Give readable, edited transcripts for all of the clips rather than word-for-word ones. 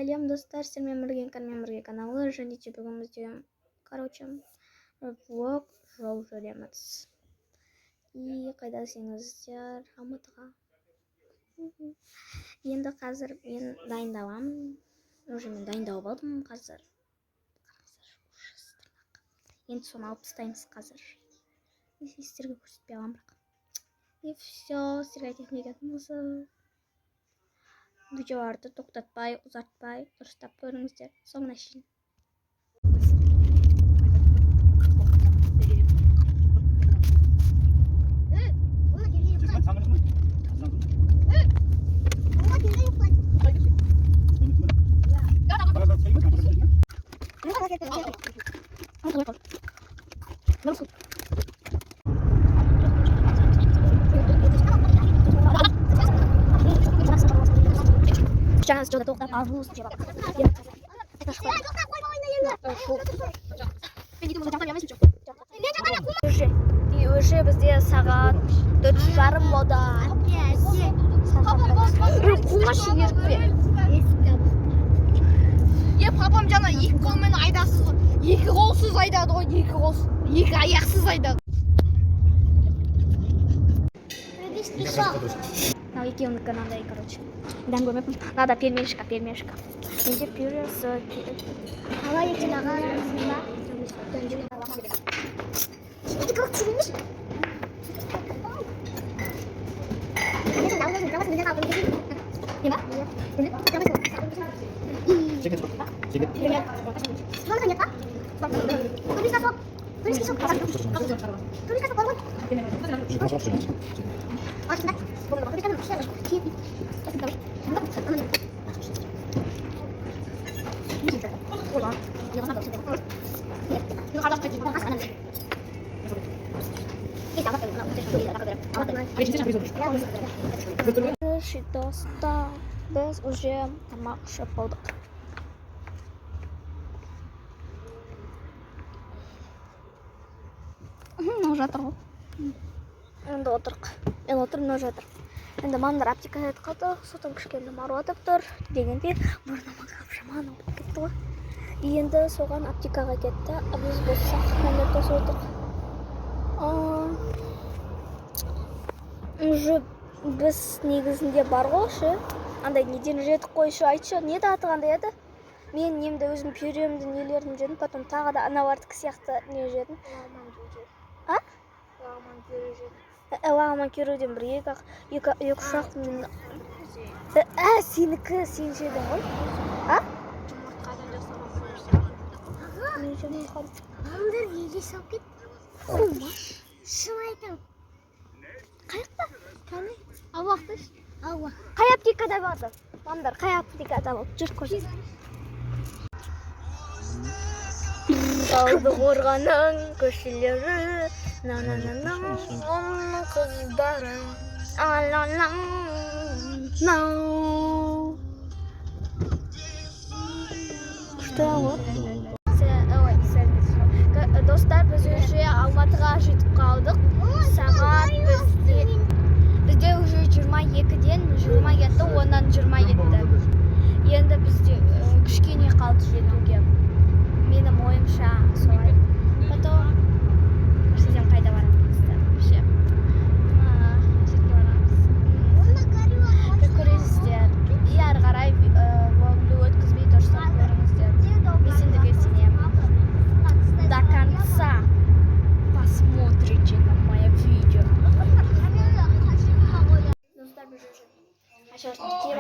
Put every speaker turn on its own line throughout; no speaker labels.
сәлем достар, сіздермен бірге каналы және де бүгін бізде влог жол жүреміз. И қайда десеңіздер, Алматыға. Енді қазір мен дайындаламын. Уже мен дайындалып алдым қазір. Енді соны алып тастаймыз қазір. Сіздерге көрсетпей аламын бірақ. И все, сіздерге айтатын дегенім осы. Видеоларды тоқтатпай, ұзартпай, дұрыстап көріңіздер. Соңына шейін. Жаңа жода тоқтап алып жеп алдық. Уже бізде сағат 4:30 болды. Қумаш ерікпе.
Папам жаңа 2 қолмен айдасыз ғой. 2 қолсыз айдады ғой, 2 қолсыз. 2 аяқсыз айдады.
Мынау екеуінің каналдай, короче. Дан көрмеппін. Надо пельменшка. Менде пюре с...
Қалай екен аға? Иди как чуешь?
Достар, біз уже тамақ ішіп болдық. Мынау жатыр ғой. Енді отырық. Мен отырмын, мынау жатыр. Енді мамдар аптекаға айтып қалды, содан кішкене маруатып тұр дегенде мұрныма қалып жаман болып кетті ғой. Енді соған аптекаға кетті, біз болсақ мәлімет отырық. Уже біз негізінде бар ғой ше, андай неден жедік қой ше, айтшы, не да атығандай еді? Мен немді өзім пюремді нелерін жедім, потом тағы да анавардық сияқты не жедім. Лағман кюреден бір екі ұшақ мен... Сенікі, сен жедің ғой?
Мамдар еле сауып кет.
Қумаш.
Шын айтам.
Қайықта?
Кәне?
Ауақтыш?
Ауа.
Қай аптекада барды? Мамдар, қай аптекада болды? Жүр көрсет. Талдықорғанның көшелері, оның қыздары, Что вот? Достар, біз уже Алматыға жетіп қалдық. Сағат бізде уже 22-ден 20 кетті, ондан 20 кетті. Енді бізде кішкене қалды жетуге. Менің ойымша солай. Потом сізден қайда барамыздар вообще? Жерге барамыз. Көресіздер. И ары қарай влогымды өткізбей дұрыстап көріңіздер. Мен сендерге сенемін. До конца посмотрите на мое видео. Достар, біз уже ашарсыз киіп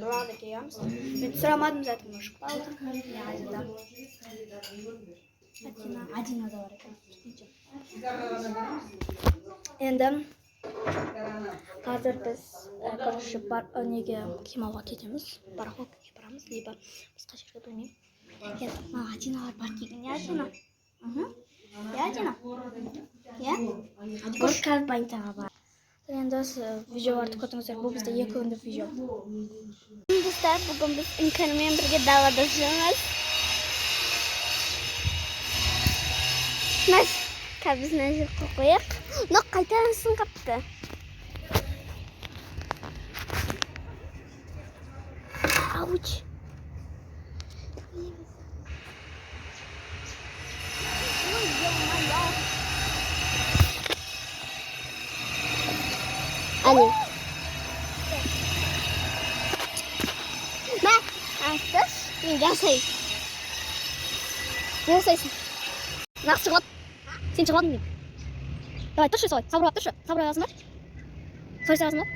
алып келеміз. Мен сұрамадым затын ұшып қалдық. Адина да бар екен. Енді қазір біз короче неге Кемалға кетеміз. Пароходқа барамыз, либо басқа жерге білмеймін. Енді Адиналар бар деген. Не Адина? Не Адина? Не? Көш компанияға бар. Енді видеоларды көрдіңіздер, бұл бізде екі күндік видео. Достар, бүгін біз Инкармен бірге далада жүрміз. Мәз, кәбізіне жүріп қойық. Но қайтадан сын қапты. Ауч.
Әне.
Мә, астыш, мен жасай. Не жасайсың? Нақсы шығып. Сен шығып алдың деймін. Давай, тұршы солай. Сабырлап тұршы. Сабырлай аласың ба? Солай істей аласың ба?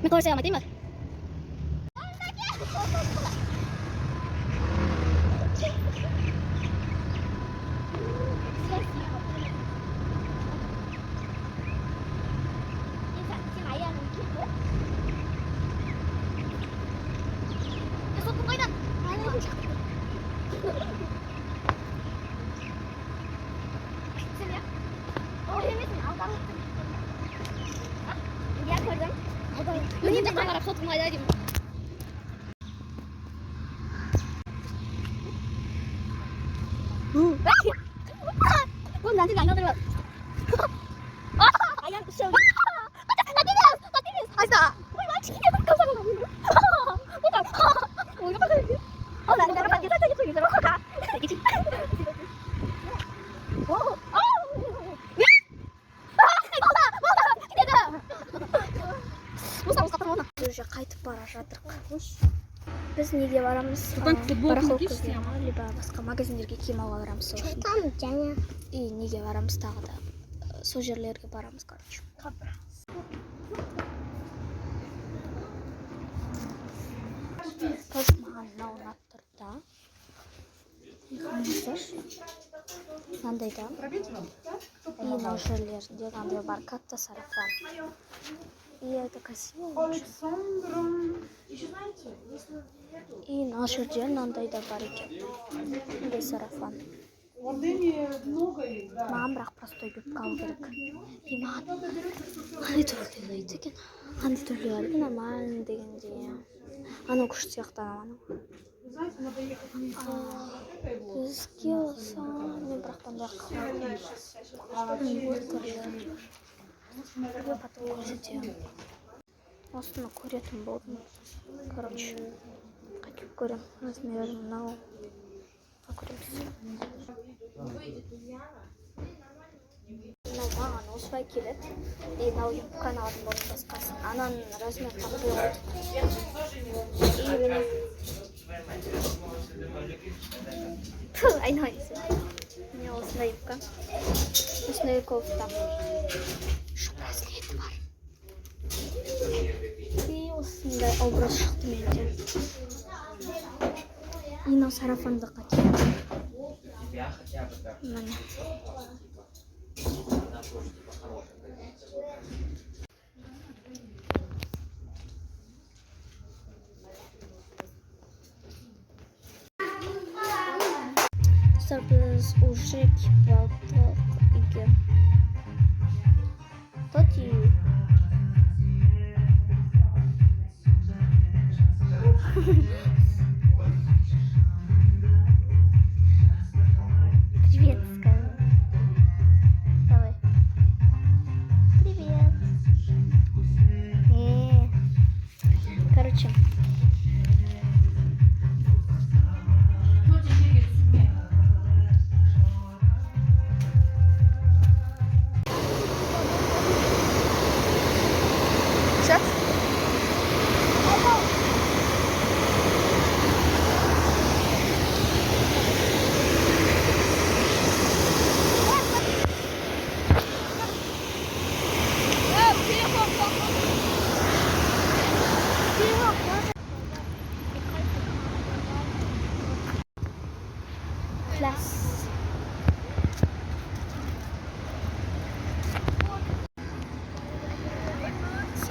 Мен қалай істей алмай деймін бе? Önce kamera tutmaya dedim. Oğlum nanti nggak ngerti. Ayam kesel. Mati. Asa. Woi, mati. Kau sama kamu. Bukan. Oh, apa tadi? Oh, nanti dapat kita saja tuh gitu. Gitu. Oh. Уже қайтып бара жатырмық. Біз неге барамыз? Барахолкаға, либо басқа магазиндерге киім алуға барамыз.
Там жаңа.
И неге барамыз тағы да. Сол жерлерге барамыз, короче. Топ маған мынау ұнап тұр да. Мынандай да. И мынау жерлерінде мынандай бар, катта сарафан. И это красиво очень. И мына жерде мынандай да бар екен. Мындай сарафан. Маған бірақ простой юбка алу керек. И маған қандай түрлі ұнайды екен. Қандай түрлі ұнайды екен, нормально дегенде. Анау күшті сияқтанамын. Бізге болса, мен бірақ мындай қаладым. Я потом көрсетемін. Осыны көретін болдым. Короче, қайтып көрем. Размерін мынау. Көреміз. Мынау маған осылай келеді. И мынау юбканы алдым болдым басқасын. Ананың размер қандай болды. И міне. Айналайсың. Міне осындай юбка. Осындай кофта. Браслеті бар. И осындай образ шықты менде. И мынау сарафандыққа келді. Міне. Біз уже киіп алдық үйге. Тоти. Привет, скажи. Давай. Привет. Короче.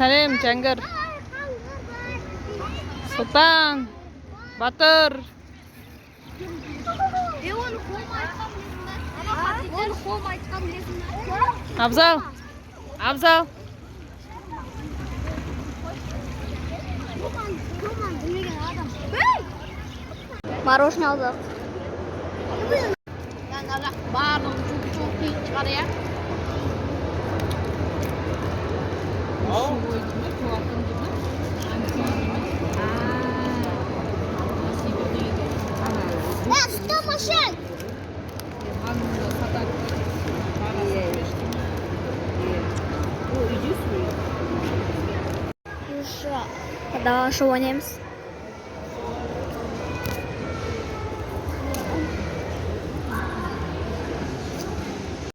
Сәлем, Жәңгір. Сұлтан, Батыр.
Оны қолма айтқан білесің бе?
Абзал. Абзал.
Мороженое алдық.
Барлығы жоқ дейтін шығар, иә?
Что машин?
давай шоу ойнаймыз.